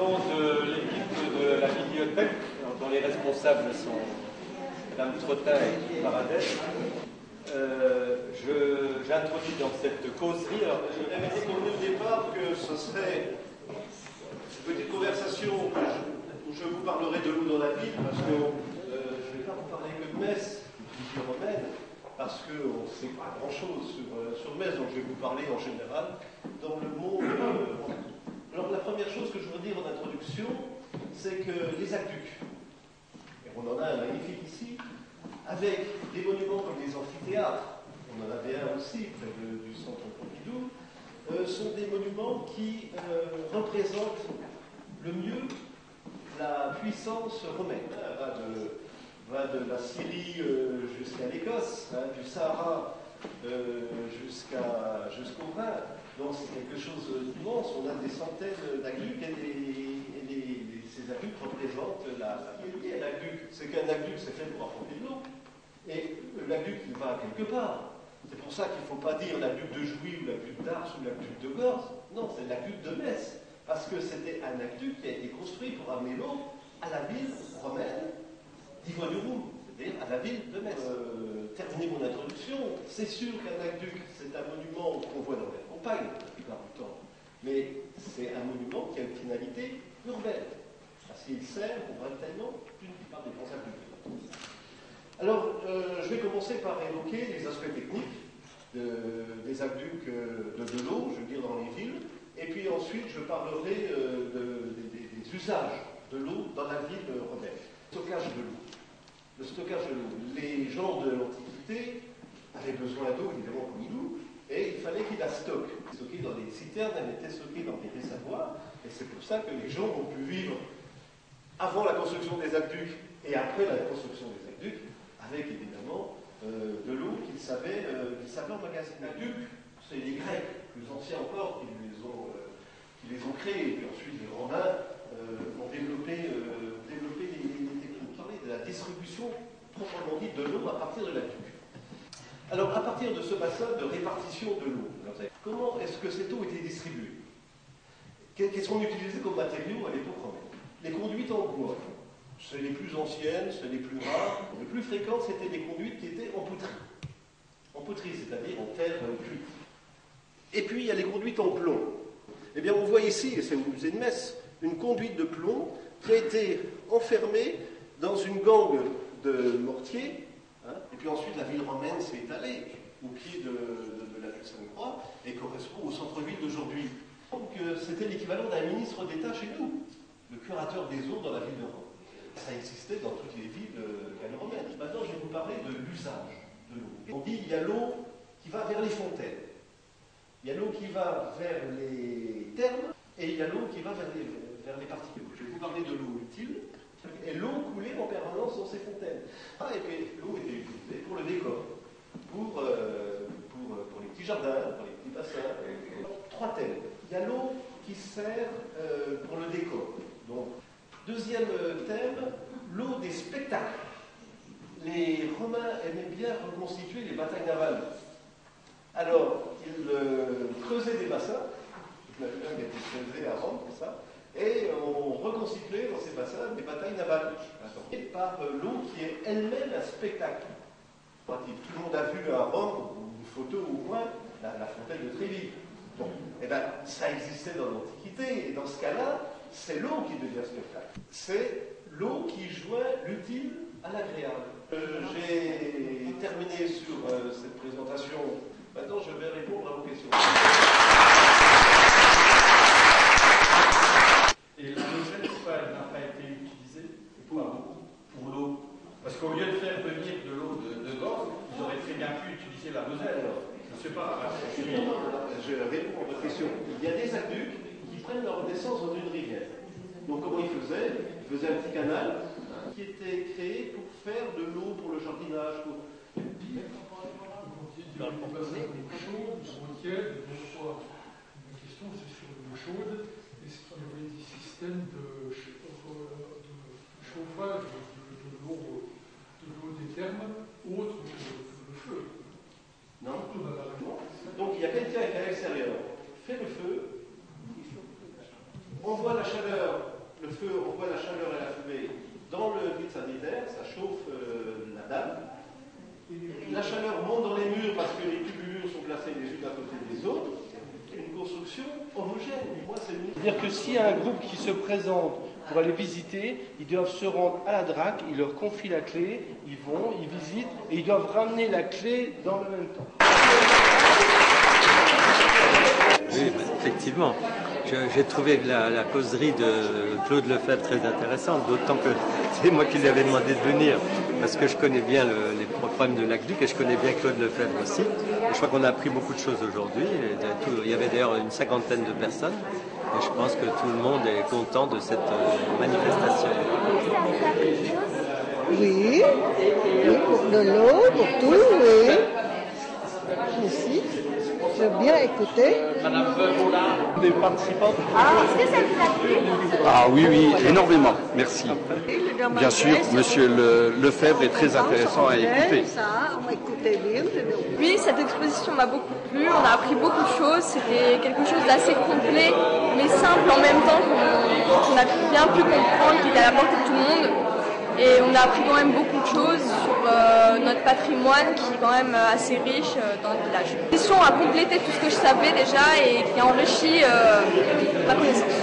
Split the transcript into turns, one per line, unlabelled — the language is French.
nom de l'équipe de la bibliothèque, dont les responsables sont Mme Trottin et Paradès, j'introduis dans cette causerie. Alors,
on avait dit au départ que ce serait une petite conversation où je vous parlerai de l'eau dans la ville, parce que je ne vais pas vous parler que de Metz, du vieux romaine, parce qu'on ne sait pas grand-chose sur Metz, donc je vais vous parler en général dans le monde. Alors la première chose que je veux dire en introduction, c'est que les aqueducs, et on en a un magnifique ici, avec des monuments comme les amphithéâtres, on en avait un aussi près du centre Pompidou, sont des monuments qui représentent le mieux la puissance romaine. Va de la Syrie jusqu'à l'Écosse, du Sahara jusqu'au Rhin. Donc c'est quelque chose d'immense. On a des centaines d'aqueducs et ces aqueducs représentent ce qui est lié à l'aqueduc. C'est qu'un aqueduc, c'est fait pour apporter de l'eau. Et l'aqueduc, il va quelque part. C'est pour ça qu'il ne faut pas dire l'aqueduc de Jouy ou l'aqueduc d'Ars ou l'aqueduc de Gorze. Non, c'est l'aqueduc de Metz. Parce que c'était un aqueduc qui a été construit pour amener l'eau à la ville romaine d'Ivry-du-Roum, c'est-à-dire à la ville de Metz. Terminer mon introduction, c'est sûr qu'un aqueduc, c'est un monument qu'on voit dans les campagnes la plupart du temps. Mais c'est un monument qui a une finalité urbaine. Parce qu'il sert au ravitaillement d'une plupart des grands aqueducs. Alors, je vais commencer par évoquer les aspects techniques des aqueducs de l'eau, je veux dire dans les villes, et puis ensuite je parlerai des usages de l'eau dans la ville romaine. Stockage de l'eau. Le stockage de l'eau. Les gens de l'Antiquité avaient besoin d'eau, évidemment, comme nous, et il fallait qu'ils la stockent. Stockée dans des citernes, elle était stockée dans des réservoirs, et c'est pour ça que les gens ont pu vivre avant la construction des aqueducs et après la construction des aqueducs, avec évidemment de l'eau qu'ils savaient emmagasiner. Aqueducs, c'est les Grecs, plus anciens encore, qui les ont créés, et puis ensuite les Romains ont développé les techniques. On parlait de la distribution proprement dite de l'eau à partir de l'aqueduc. Alors, à partir de ce bassin de répartition de l'eau, comment est-ce que cette eau était distribuée? Qu'est-ce qu'on utilisait comme matériaux à l'époque romaine? Les conduites en bois. C'est les plus anciennes, c'est les plus rares. Les plus fréquentes, c'était des conduites qui étaient en poterie. En poterie, c'est-à-dire en terre cuite. Et puis, il y a les conduites en plomb. Eh bien, on voit ici, et c'est au musée de Metz, une conduite de plomb qui a été enfermée dans une gangue de mortier. Et puis ensuite, la ville romaine s'est étalée au pied de la rue Sainte-Croix et correspond au centre-ville d'aujourd'hui. Donc, c'était l'équivalent d'un ministre d'État chez nous, le curateur des eaux dans la ville de Rome. Ça existait dans toutes les villes gallo-romaines. Maintenant, je vais vous parler de l'usage de l'eau. On dit qu'il y a l'eau qui va vers les fontaines. Il y a l'eau qui va vers les thermes et il y a l'eau qui va vers les particules. Je vais vous parler de l'eau utile et l'eau coulée en permanence dans ces fontaines. Et puis l'eau était utilisée pour le décor, pour les petits jardins, pour les petits bassins. Trois thèmes. Il y a l'eau qui sert pour le décor. Donc, deuxième thème, l'eau des spectacles. Les Romains aimaient bien reconstituer les batailles navales. Alors, ils creusaient des bassins, il y en a qui étaient creusés à Rome, pour ça, et on reconstituait dans ces bassins des batailles navales, et par l'eau qui est elle-même un spectacle. Tout le monde a vu à Rome, une photo au moins, la fontaine de Trévi. Bon, eh bien, ça existait dans l'Antiquité, et dans ce cas-là, c'est l'eau qui devient spectacle. C'est l'eau qui joint l'utile à l'agréable. J'ai terminé sur cette présentation. Maintenant, je vais répondre à vos questions.
Et la Moselle, pourquoi elle n'a pas été utilisée pour l'eau? Parce qu'au lieu de faire venir de l'eau de Gorze, ils auraient très bien pu utiliser la Moselle. Je ne sais pas.
Je réponds à votre question. Il y a des aqueducs qui prennent leur naissance dans une rivière. Donc, comment ils faisaient? Ils faisaient un petit canal qui était créé pour faire de l'eau pour le jardinage.
Dans le chaude, chaudière, ma question c'est sur l'eau chaude. Est-ce qu'il y avait des systèmes de chauffage de l'eau des thermes autres que le feu?
Non. Donc il y a quelqu'un qui est à l'extérieur, fait le feu, envoie la chaleur la chaleur monte dans les murs parce que les tubulures sont placées les unes à côté des autres. Une construction homogène. Moi,
C'est-à-dire que s'il y a un groupe qui se présente pour aller visiter, ils doivent se rendre à la DRAC, ils leur confient la clé, ils vont, ils visitent et ils doivent ramener la clé dans le même temps.
Oui, effectivement. J'ai trouvé la causerie de Claude Lefebvre très intéressante, d'autant que c'est moi qui lui avais demandé de venir, parce que je connais bien les problèmes de l'Aqueduc et je connais bien Claude Lefebvre aussi. Et je crois qu'on a appris beaucoup de choses aujourd'hui. Il y avait d'ailleurs une 50aine de personnes. Et je pense que tout le monde est content de cette manifestation.
Oui, pour de l'eau, pour tout, oui. Aussi, j'ai bien écouté.
Madame Veuvola,
Les participants.
Est-ce que ça vous a plu?
Ah oui, oui, énormément, merci. Bien sûr, Monsieur Lefebvre est très intéressant à écouter.
Ça, on écoutait bien.
Oui, cette exposition m'a beaucoup plu, on a appris beaucoup de choses, c'était quelque chose d'assez complet, mais simple en même temps, qu'on a bien pu comprendre, qui était à la portée de tout le monde. Et on a appris quand même beaucoup de choses sur notre patrimoine qui est quand même assez riche dans le village. L'exposition a complété tout ce que je savais déjà et qui a enrichi ma connaissance.